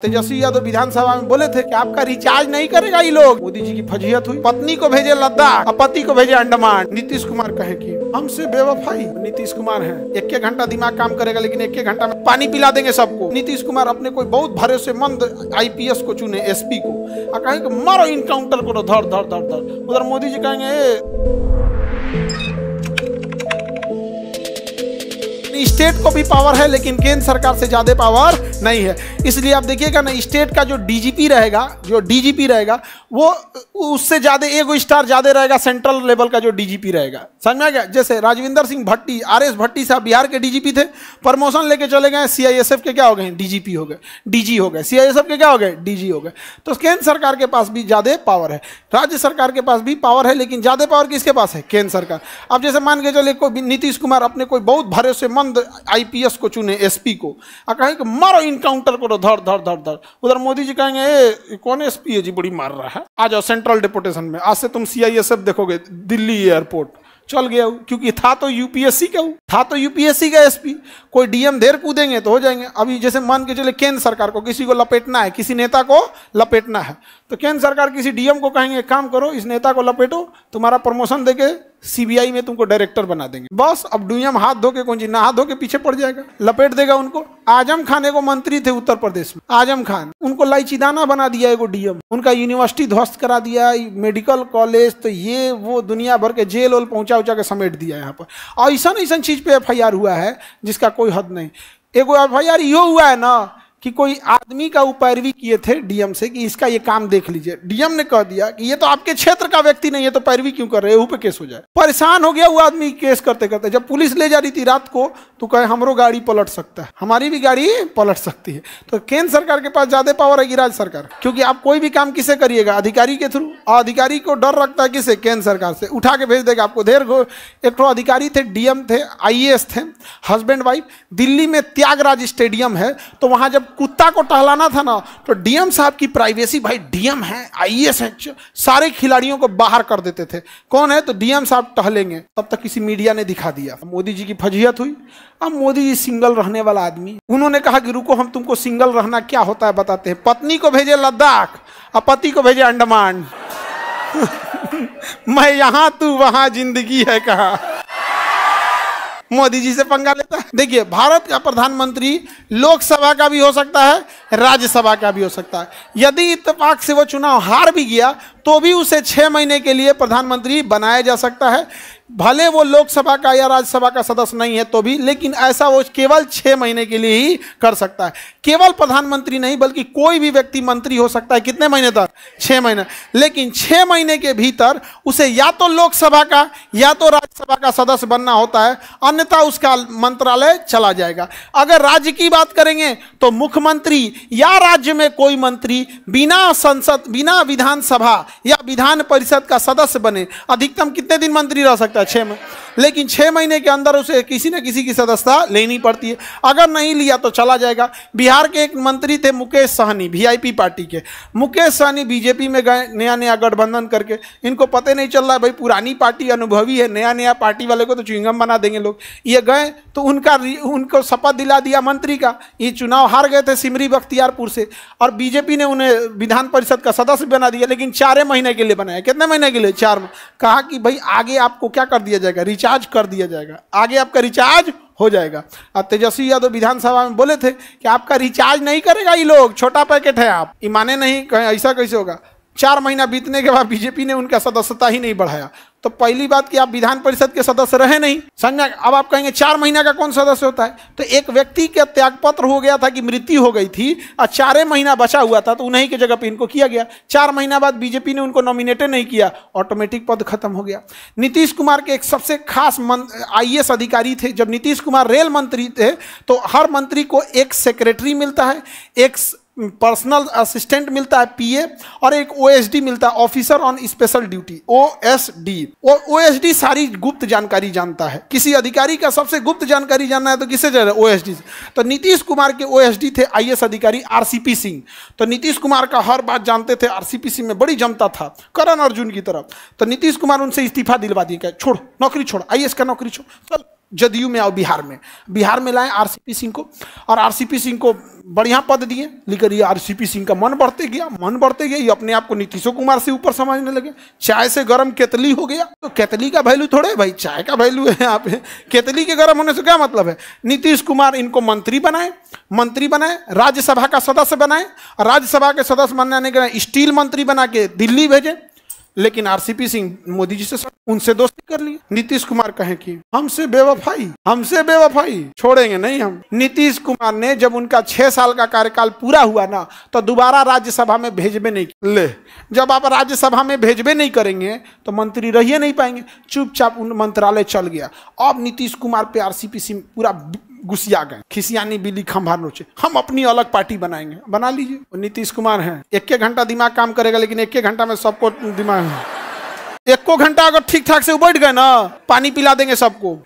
तेजस्वी यादव विधानसभा में बोले थे कि आपका रिचार्ज नहीं करेगा ये लोग। मोदी जी की फजीहत हुई, पत्नी को भेजे लद्दाख और पति को भेजे अंडमान। नीतीश कुमार कहे कि हमसे बेवफाई। नीतीश कुमार है, एक घंटा दिमाग काम करेगा लेकिन एक घंटा में पानी पिला देंगे सबको। नीतीश कुमार अपने कोई बहुत भरोसेमंद आईपीएस को चुने, एसपी को, और कहेंगे मारो इनकाउंटर करो, धर धर धर धर। उधर मोदी जी कहेंगे स्टेट को भी पावर है लेकिन केंद्र सरकार से ज्यादा पावर नहीं है। इसलिए आप देखिएगा ना, स्टेट का जो डीजीपी रहेगा, वो उससे ज्यादा एगो स्टार ज्यादा रहेगा सेंट्रल लेवल का जो डीजीपी रहेगा। समझ में आ गया? जैसे राजविंदर सिंह भट्टी, आरएस भट्टी साहब बिहार के डीजीपी थे, प्रमोशन लेके चले गए, सीआईएसएफ के क्या हो गए? डीजीपी हो गए, डीजी हो गए। सीआईएसएफ के क्या हो गए? डीजी हो गए। तो केंद्र सरकार के पास भी ज्यादा पावर है, राज्य सरकार के पास भी पावर है, लेकिन ज्यादा पावर किसके पास है? केंद्र सरकार। अब जैसे मान के चले कोई नीतीश कुमार अपने कोई बहुत भरोसेमंद आईपीएस को चुने, एसपी को, और कहेंगे मारो इनकाउंटर करो, धर धर धर धर। उधर मोदी जी कहेंगे ए कौन एसपी है जी, बड़ी मार रहा है, आ जाओ सेंट्रल डिपोटेशन में, आज से तुम सीआईएसएफ देखोगे दिल्ली एयरपोर्ट। चल गया हूँ, क्योंकि था तो यूपीएससी का हूँ, था तो यूपीएससी का एसपी। कोई डीएम देर कूदेंगे तो हो जाएंगे। अभी जैसे मान के चले केंद्र सरकार को किसी को लपेटना है, किसी नेता को लपेटना है, तो केंद्र सरकार किसी डीएम को कहेंगे काम करो, इस नेता को लपेटो, तुम्हारा प्रमोशन देके सीबीआई में तुमको डायरेक्टर बना देंगे। बस अब डीएम हाथ धो के, कौन जी ना हाथ धो के पीछे पड़ जाएगा, लपेट देगा उनको। आजम खान को मंत्री थे उत्तर प्रदेश में, आजम खान, उनको लाइचीदाना बना दिया एगो डीएम, उनका यूनिवर्सिटी ध्वस्त करा दिया, मेडिकल कॉलेज, तो ये वो दुनिया भर के जेल ओल पहुंचा के समेट दिया यहाँ पर। ऐसा चीज पे एफआईआर हुआ है जिसका कोई हद नहीं। एगो एफआईआर यो हुआ है ना कि कोई आदमी का पैरवी किए थे डीएम से कि इसका ये काम देख लीजिए। डीएम ने कह दिया कि ये तो आपके क्षेत्र का व्यक्ति नहीं है, तो पैरवी क्यों कर रहे हो, पे केस हो जाए। परेशान हो गया वो आदमी केस करते करते। जब पुलिस ले जा रही थी रात को, तो कहे हमरो गाड़ी पलट सकता है, हमारी भी गाड़ी पलट सकती है। तो केंद्र सरकार के पास ज्यादा पावर है कि राज्य सरकार? क्योंकि आप कोई भी काम किसे करिएगा? अधिकारी के थ्रू। और अधिकारी को डर रखता है किसे? केंद्र सरकार से। उठा के भेज देगा आपको। एक तो अधिकारी थे, डीएम थे, आईएएस थे, हस्बैंड वाइफ। दिल्ली में त्यागराज स्टेडियम है, तो वहां जब कुत्ता को टहलाना था ना, तो डीएम साहब की प्राइवेसी, भाई डीएम है, आईएएस है, सारे खिलाड़ियों को बाहर कर देते थे। कौन है? तो डीएम साहब टहलेंगे। तब तक किसी मीडिया ने दिखा दिया। मोदी जी की फजीहत हुई। अब मोदी जी सिंगल रहने वाला आदमी, उन्होंने कहा कि रुको, हम तुमको सिंगल रहना क्या होता है बताते हैं। पत्नी को भेजे लद्दाख और पति को भेजे अंडमान। मैं यहां तू वहां, जिंदगी है कहाँ। मोदी जी से पंगा लेता है। देखिए, भारत का प्रधानमंत्री लोकसभा का भी हो सकता है, राज्यसभा का भी हो सकता है। यदि इत्तेफाक से वो चुनाव हार भी गया तो भी उसे 6 महीने के लिए प्रधानमंत्री बनाया जा सकता है। भले वो लोकसभा का या राज्यसभा का सदस्य नहीं है तो भी, लेकिन ऐसा वो केवल 6 महीने के लिए ही कर सकता है। केवल प्रधानमंत्री नहीं बल्कि कोई भी व्यक्ति मंत्री हो सकता है। कितने महीने तक? 6 महीने। लेकिन 6 महीने के भीतर उसे या तो लोकसभा का या तो राज्यसभा का सदस्य बनना होता है, अन्यथा उसका मंत्रालय चला जाएगा। अगर राज्य की बात करेंगे तो मुख्यमंत्री या राज्य में कोई मंत्री बिना संसद, बिना विधानसभा या विधान परिषद का सदस्य बने, अधिकतम कितने दिन मंत्री रह सकता है? 6 महीने। लेकिन 6 महीने के अंदर उसे किसी न किसी की सदस्यता लेनी पड़ती है। अगर नहीं लिया तो चला जाएगा। बिहार के एक मंत्री थे मुकेश सहनी, वीआईपी पार्टी के। मुकेश सहनी बीजेपी में गए, नया नया गठबंधन करके। इनको पता नहीं चल रहा है भाई, पुरानी पार्टी अनुभवी है, नया नया पार्टी वाले को तो च्युइंगम बना देंगे लोग। ये गए तो उनको शपथ दिला दिया मंत्री का। ये चुनाव हार गए थे सिमरी बख्तियारपुर से, और बीजेपी ने उन्हें विधान परिषद का सदस्य बना दिया, लेकिन 4 महीने के लिए बनाया। कितने महीने के लिए? 4। कहा कि भाई आगे आपको क्या कर दिया जाएगा? रिचार्ज कर दिया जाएगा, आगे आपका रिचार्ज हो जाएगा। और तेजस्वी यादव विधानसभा में बोले थे कि आपका रिचार्ज नहीं करेगा ये लोग, छोटा पैकेट है आप। ये माने नहीं, कहें ऐसा कैसे होगा? 4 महीना बीतने के बाद बीजेपी ने उनका सदस्यता ही नहीं बढ़ाया। तो पहली बात कि आप विधान परिषद के सदस्य रहे नहीं, समझा? अब आप कहेंगे 4 महीना का कौन सदस्य होता है? तो एक व्यक्ति का त्यागपत्र हो गया था कि मृत्यु हो गई थी और 4 महीना बचा हुआ था, तो उन्हीं की जगह पे इनको किया गया। 4 महीना बाद बीजेपी ने उनको नॉमिनेट नहीं किया, ऑटोमेटिक पद खत्म हो गया। नीतीश कुमार के एक सबसे खास आईएएस अधिकारी थे। जब नीतीश कुमार रेल मंत्री थे तो हर मंत्री को एक सेक्रेटरी मिलता है, एक पर्सनल असिस्टेंट मिलता है पीए, और एक ओएसडी मिलता है, officer on special duty, OSD. और ओएसडी सारी गुप्त जानकारी जानता है। किसी अधिकारी का सबसे गुप्त जानकारी जानना है तो किससे जाना? ओएसडी से। तो नीतीश कुमार के ओएसडी थे आईएएस अधिकारी आरसीपी सिंह। तो नीतीश कुमार का हर बात जानते थे। आरसीपी सिंह में बड़ी जमता था, करण अर्जुन की तरफ। तो नीतीश कुमार उनसे इस्तीफा दिलवा दिए, छोड़ नौकरी छोड़, आईएएस का नौकरी छोड़, चल जदयू में आओ बिहार में लाए आरसीपी सिंह को, और आरसीपी सिंह को बढ़िया पद दिए, लेकिन ये आरसीपी सिंह का मन बढ़ते गया, ये अपने आप को नीतीशो कुमार से ऊपर समझने लगे। चाय से गर्म केतली हो गया, तो केतली का वैल्यू थोड़े भाई, चाय का वैल्यू है यहाँ पे। केतली के गर्म होने से क्या मतलब है? नीतीश कुमार इनको मंत्री बनाए, राज्यसभा का सदस्य बनाए, राज्यसभा के सदस्य बनाने के लिए स्टील मंत्री बना के दिल्ली भेजे, लेकिन आरसीपी सिंह मोदी जी से उनसे दोस्ती कर ली। नीतीश कुमार कहे कि हमसे बेवफाई छोड़ेंगे नहीं हम। नीतीश कुमार ने जब उनका 6 साल का कार्यकाल पूरा हुआ ना, तो दोबारा राज्यसभा में भेजबे नहीं ले। जब आप राज्यसभा में भेजबे नहीं करेंगे तो मंत्री रहिए नहीं पाएंगे, चुपचाप उन मंत्रालय चल गया। अब नीतीश कुमार पे आरसीपी सिंह पूरा गुस्सिया गए, खिसियानी बिल्ली खंभा नोचे, हम अपनी अलग पार्टी बनाएंगे। बना लीजिए, नीतीश कुमार है, 1 घंटा दिमाग काम करेगा, लेकिन 1 घंटा में सबको दिमाग 1 घंटा अगर ठीक ठाक से बैठ गए ना, पानी पिला देंगे सबको।